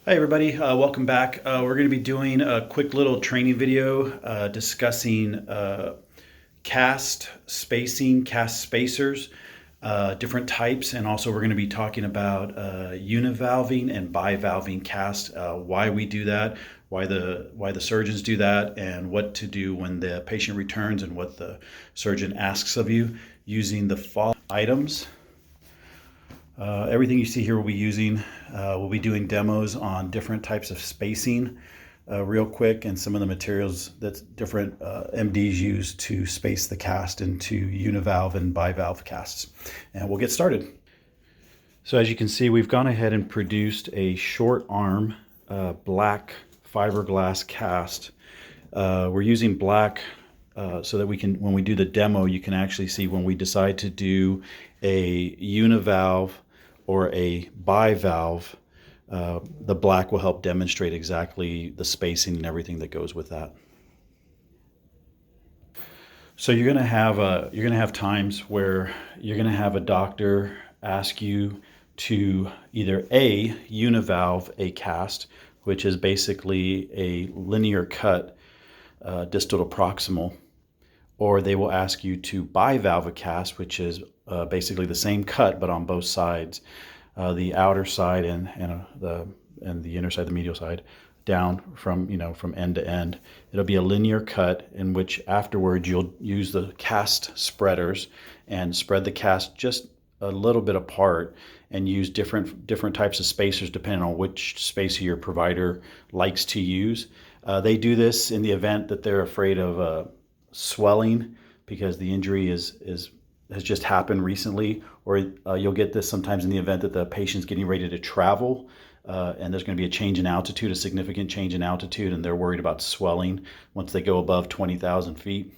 Hi everybody, welcome back. We're going to be doing a quick little training video discussing cast spacing, cast spacers, different types, and also we're going to be talking about univalving and bivalving cast, why we do that, why the surgeons do that, and what to do when the patient returns and what the surgeon asks of you using the following items. Everything you see here we'll be doing demos on different types of spacing real quick, and some of the materials that different MDs use to space the cast into univalve and bivalve casts. And we'll get started. So as you can see, we've gone ahead and produced a short arm black fiberglass cast. We're using black so that we can, when we do the demo, you can actually see when we decide to do a univalve or a bivalve, the black will help demonstrate exactly the spacing and everything that goes with that. So you're going to have times where you're going to have a doctor ask you to either A, univalve a cast, which is basically a linear cut distal to proximal, or they will ask you to bivalve a cast, which is basically the same cut but on both sides, the outer side and the inner side, the medial side, down from end to end. It'll be a linear cut in which afterwards you'll use the cast spreaders and spread the cast just a little bit apart and use different types of spacers depending on which spacer your provider likes to use. They do this in the event that they're afraid of swelling because the injury has just happened recently, or you'll get this sometimes in the event that the patient's getting ready to travel and there's going to be a change in altitude, a significant change in altitude, and they're worried about swelling once they go above 20,000 feet.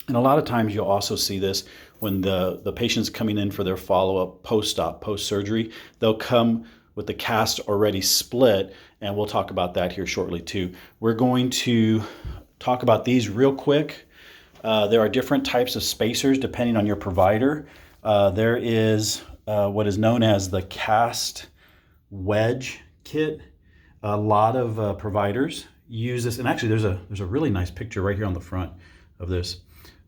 And a lot of times you'll also see this when the patient's coming in for their follow-up post-op, post-surgery. They'll come with the cast already split, and we'll talk about that here shortly too. We're going to talk about these real quick. There are different types of spacers depending on your provider. There is what is known as the cast wedge kit. A lot of providers use this, and actually there's a really nice picture right here on the front of this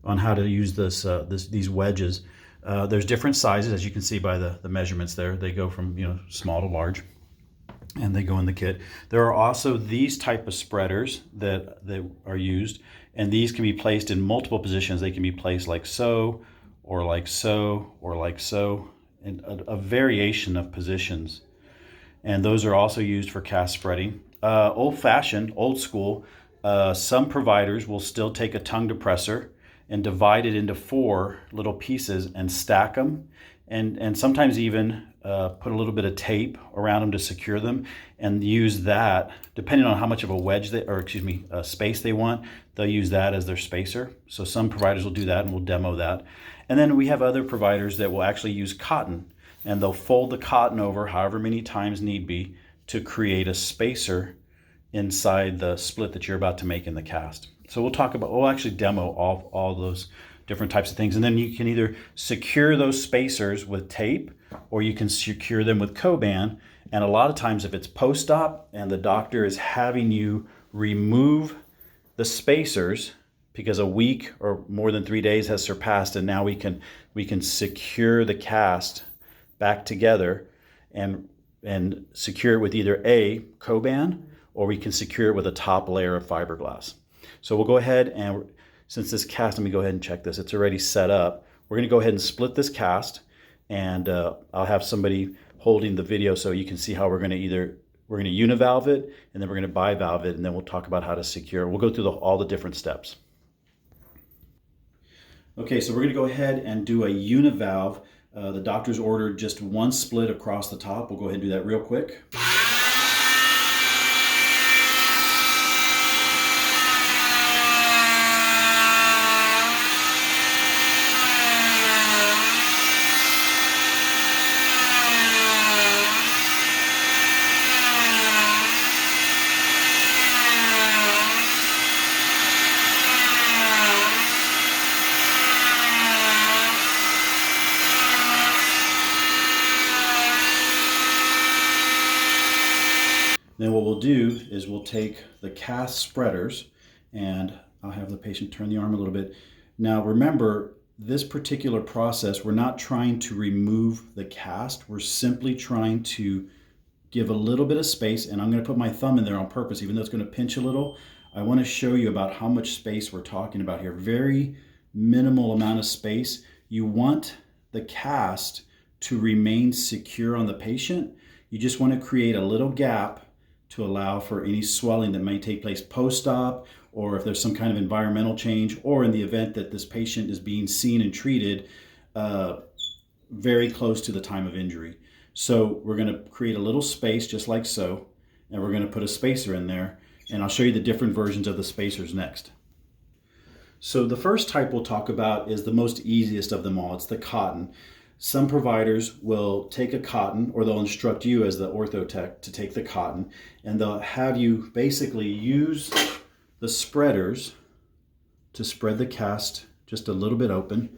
on how to use these wedges. There's different sizes, as you can see by the measurements there. They go from small to large, and they go in the kit. There are also these type of spreaders that are used, and these can be placed in multiple positions. They can be placed like so, or like so, or like so, and a variation of positions. And those are also used for cast spreading. Old-fashioned, old school, some providers will still take a tongue depressor and divide it into 4 little pieces and stack them, and sometimes even put a little bit of tape around them to secure them, and use that, depending on how much of a wedge space they want, they'll use that as their spacer. So some providers will do that, and we'll demo that. And then we have other providers that will actually use cotton, and they'll fold the cotton over however many times need be to create a spacer inside the split that you're about to make in the cast. So we'll actually demo all those different types of things. And then you can either secure those spacers with tape, or you can secure them with Coban. And a lot of times if it's post-op and the doctor is having you remove the spacers because a week or more than 3 days has surpassed, and now we can secure the cast back together and secure it with either A, Coban, or we can secure it with a top layer of fiberglass. So we'll go ahead, and since this cast, let me go ahead and check this. It's already set up. We're going to go ahead and split this cast, and I'll have somebody holding the video so you can see how we're going to univalve it, and then we're going to bivalve it, and then we'll talk about how to secure. We'll go through all the different steps. Okay, so we're going to go ahead and do a univalve. The doctor's ordered just 1 split across the top. We'll go ahead and do that real quick. Then what we'll do is we'll take the cast spreaders, and I'll have the patient turn the arm a little bit. Now remember, this particular process, we're not trying to remove the cast. We're simply trying to give a little bit of space, and I'm going to put my thumb in there on purpose, even though it's going to pinch a little. I want to show you about how much space we're talking about here. Very minimal amount of space. You want the cast to remain secure on the patient. You just want to create a little gap to allow for any swelling that may take place post-op, or if there's some kind of environmental change, or in the event that this patient is being seen and treated very close to the time of injury. So we're going to create a little space just like so, and we're going to put a spacer in there, and I'll show you the different versions of the spacers next. So the first type we'll talk about is the most easiest of them all. It's the cotton. Some providers will take a cotton, or they'll instruct you as the ortho tech to take the cotton, and they'll have you basically use the spreaders to spread the cast just a little bit open,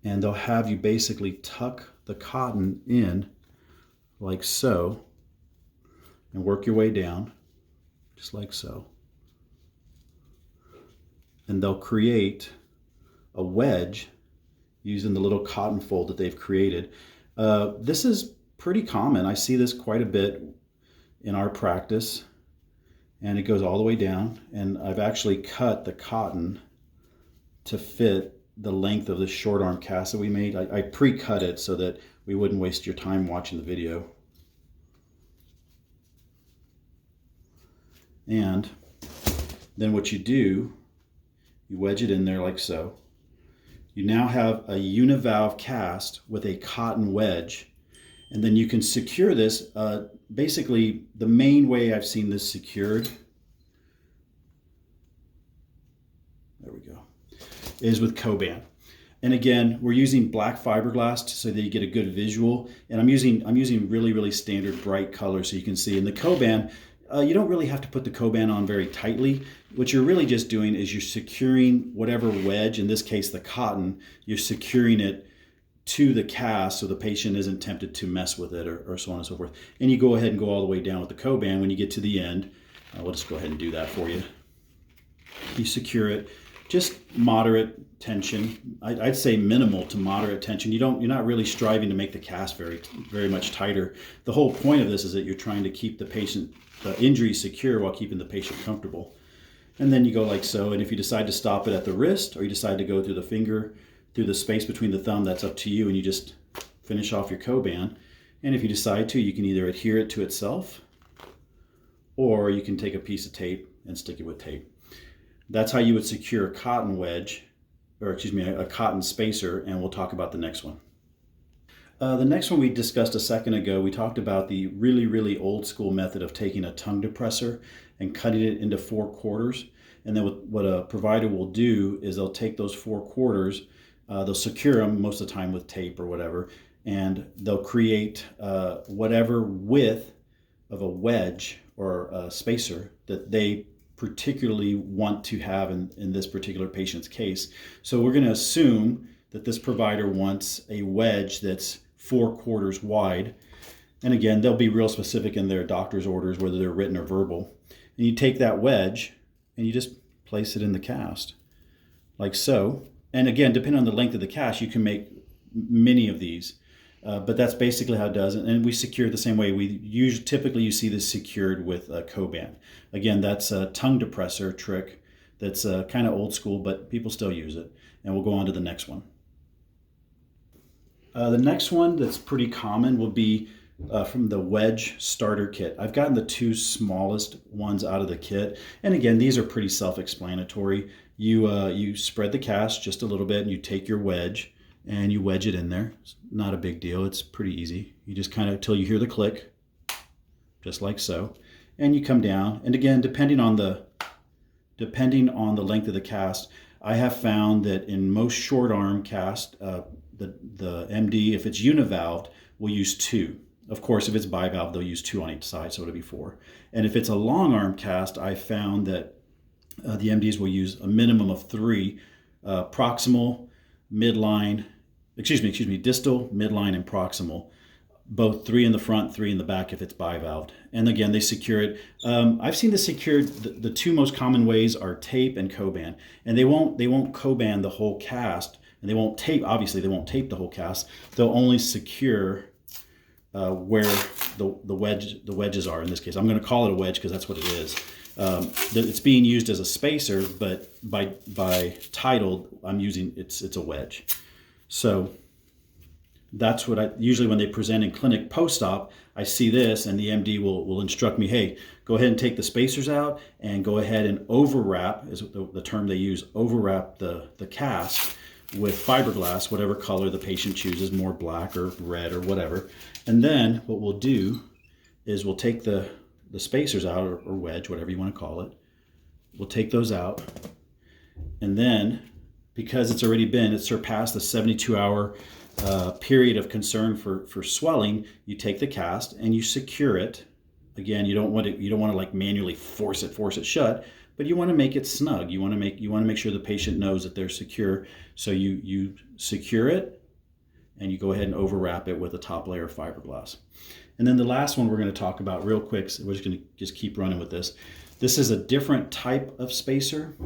and they'll have you basically tuck the cotton in like so and work your way down just like so, and they'll create a wedge using the little cotton fold that they've created. This is pretty common. I see this quite a bit in our practice, and it goes all the way down, and I've actually cut the cotton to fit the length of the short arm cast that we made. I pre-cut it so that we wouldn't waste your time watching the video. And then what you do, you wedge it in there like so. You now have a univalve cast with a cotton wedge, and then you can secure this. Basically, the main way I've seen this secured, there we go, is with Coban. And again, we're using black fiberglass so that you get a good visual. And I'm using really standard bright colors so you can see. In the Coban, you don't really have to put the Coban on very tightly. What you're really just doing is you're securing whatever wedge, in this case the cotton, you're securing it to the cast so the patient isn't tempted to mess with it, or so on and so forth. And you go ahead and go all the way down with the Coban. When you get to the end, we'll just go ahead and do that for you. You secure it, just moderate tension. I'd say minimal to moderate tension. You're not really striving to make the cast very much tighter. The whole point of this is that you're trying to keep the injury secure while keeping the patient comfortable. And then you go like so, and if you decide to stop it at the wrist, or you decide to go through the finger, through the space between the thumb, that's up to you, and you just finish off your Coban. And if you decide to, you can either adhere it to itself, or you can take a piece of tape and stick it with tape. That's how you would secure a cotton wedge, or excuse me, a cotton spacer, and we'll talk about the next one. The next one we discussed a second ago, we talked about the really old school method of taking a tongue depressor and cutting it into 4 quarters. And then what a provider will do is they'll take those 4 quarters, they'll secure them most of the time with tape or whatever, and they'll create whatever width of a wedge or a spacer that they particularly want to have in this particular patient's case. So we're going to assume that this provider wants a wedge that's 4 quarters wide. And again, they'll be real specific in their doctor's orders, whether they're written or verbal. And you take that wedge and you just place it in the cast like so. And again, depending on the length of the cast, you can make many of these. But that's basically how it does it. And we secure it the same way. Typically you see this secured with a Coban. Again, that's a tongue depressor trick that's kind of old school, but people still use it. And we'll go on to the next one. The next one that's pretty common will be from the wedge starter kit. I've gotten the 2 smallest ones out of the kit. And again, these are pretty self-explanatory. You spread the cast just a little bit, and you take your wedge and you wedge it in there. It's not a big deal. It's pretty easy. You just kind of, till you hear the click, just like so. And you come down. And again, depending on the length of the cast, I have found that in most short arm cast, the MD, if it's univalved, will use 2. Of course, if it's bivalve, they'll use 2 on each side, so it'll be 4. And if it's a long arm cast, I found that the MDs will use a minimum of 3, proximal, midline, distal, midline, and proximal. both 3 in the front, 3 in the back if it's bivalved. And again, they secure it. I've seen this secured. The two most common ways are tape and Coban, and they won't Coban the whole cast, and they won't tape. Obviously, they won't tape the whole cast. They'll only secure where the wedges are. In this case, I'm going to call it a wedge because that's what it is. It's being used as a spacer, but by title, I'm using it's a wedge. So that's what I usually, when they present in clinic post-op, I see this and the MD will instruct me, hey, go ahead and take the spacers out and go ahead and overwrap, is the term they use, overwrap the cast with fiberglass, whatever color the patient chooses, more black or red or whatever. And then what we'll do is we'll take the spacers out, or wedge, whatever you want to call it. We'll take those out. And then, because it's surpassed the 72-hour period of concern for swelling, you take the cast and you secure it. Again, you don't want to like manually force it shut, but you want to make it snug. You want to make sure the patient knows that they're secure. So you secure it and you go ahead and overwrap it with a top layer of fiberglass. And then the last one we're going to talk about real quick, so we're just going to keep running with this. This is a different type of spacer.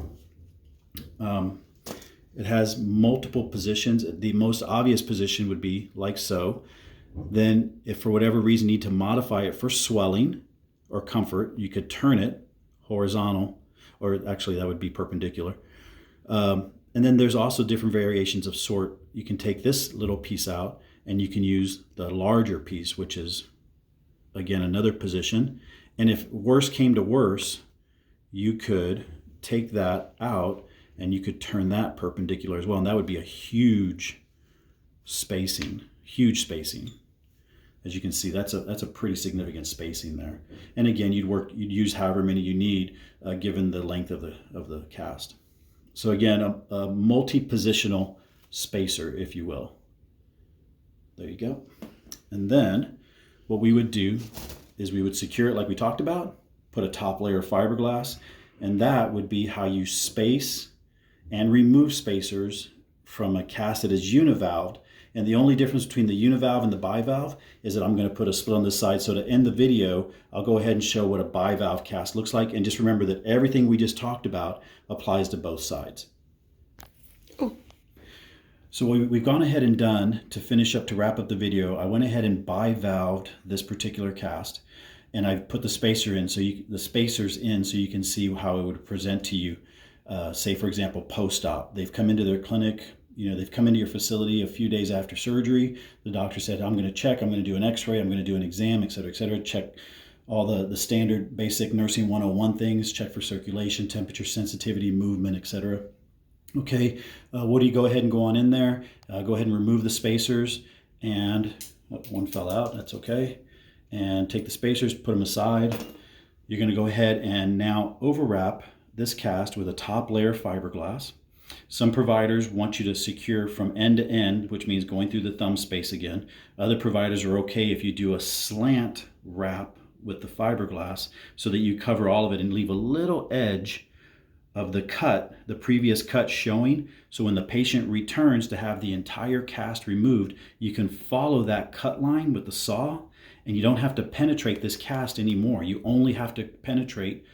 It has multiple positions. The most obvious position would be like so. Then if for whatever reason you need to modify it for swelling or comfort, you could turn it horizontal, or actually that would be perpendicular. And then there's also different variations of sort. You can take this little piece out and you can use the larger piece, which is, again, another position. And if worse came to worse, you could take that out and you could turn that perpendicular as well. And that would be a huge spacing. As you can see, that's a pretty significant spacing there. And again, you'd use however many you need given the length of the cast. So again, a multi-positional spacer, if you will. There you go. And then what we would do is we would secure it like we talked about, put a top layer of fiberglass, and that would be how you space and remove spacers from a cast that is univalved. And the only difference between the univalve and the bivalve is that I'm going to put a split on this side. So to end the video, I'll go ahead and show what a bivalve cast looks like. And just remember that everything we just talked about applies to both sides. Oh. So we've gone ahead and done, to wrap up the video, I went ahead and bivalved this particular cast. And I've put the spacers in so you can see how it would present to you. Say, for example, post-op. They've come into their clinic, they've come into your facility a few days after surgery. The doctor said, I'm going to check, I'm going to do an x-ray, I'm going to do an exam, et cetera, check all the standard basic nursing 101 things, check for circulation, temperature, sensitivity, movement, et cetera. Okay, what do you go ahead and go on in there? Go ahead and remove the spacers, and one fell out, that's okay. And take the spacers, put them aside. You're going to go ahead and now overwrap this cast with a top layer of fiberglass. Some providers want you to secure from end to end, which means going through the thumb space again. Other providers are okay if you do a slant wrap with the fiberglass so that you cover all of it and leave a little edge of the cut, the previous cut showing. So when the patient returns to have the entire cast removed, you can follow that cut line with the saw, and you don't have to penetrate this cast anymore. You only have to penetrate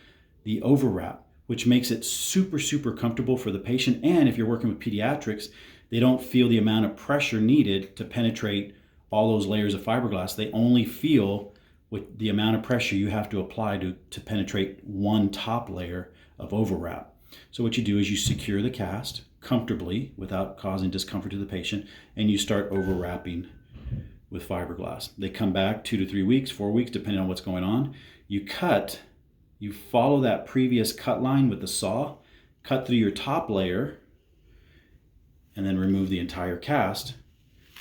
the overwrap, which makes it super, super comfortable for the patient. And if you're working with pediatrics, they don't feel the amount of pressure needed to penetrate all those layers of fiberglass. They only feel with the amount of pressure you have to apply to penetrate one top layer of overwrap. So what you do is you secure the cast comfortably without causing discomfort to the patient, and you start overwrapping with fiberglass. They come back 2 to 3 weeks, 4 weeks, depending on what's going on. You follow that previous cut line with the saw, cut through your top layer, and then remove the entire cast,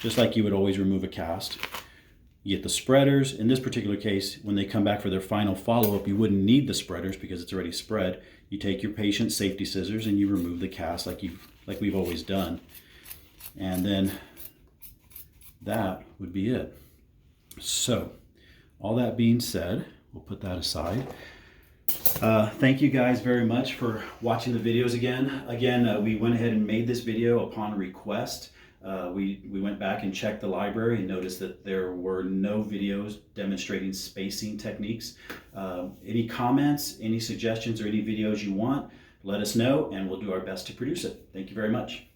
just like you would always remove a cast. You get the spreaders. In this particular case, when they come back for their final follow-up, you wouldn't need the spreaders because it's already spread. You take your patient's safety scissors and you remove the cast like we've always done. And then that would be it. So, all that being said, we'll put that aside. Thank you guys very much for watching the videos again. We went ahead and made this video upon request. We went back and checked the library and noticed that there were no videos demonstrating spacing techniques. Any comments, any suggestions, or any videos you want, let us know and we'll do our best to produce it. Thank you very much.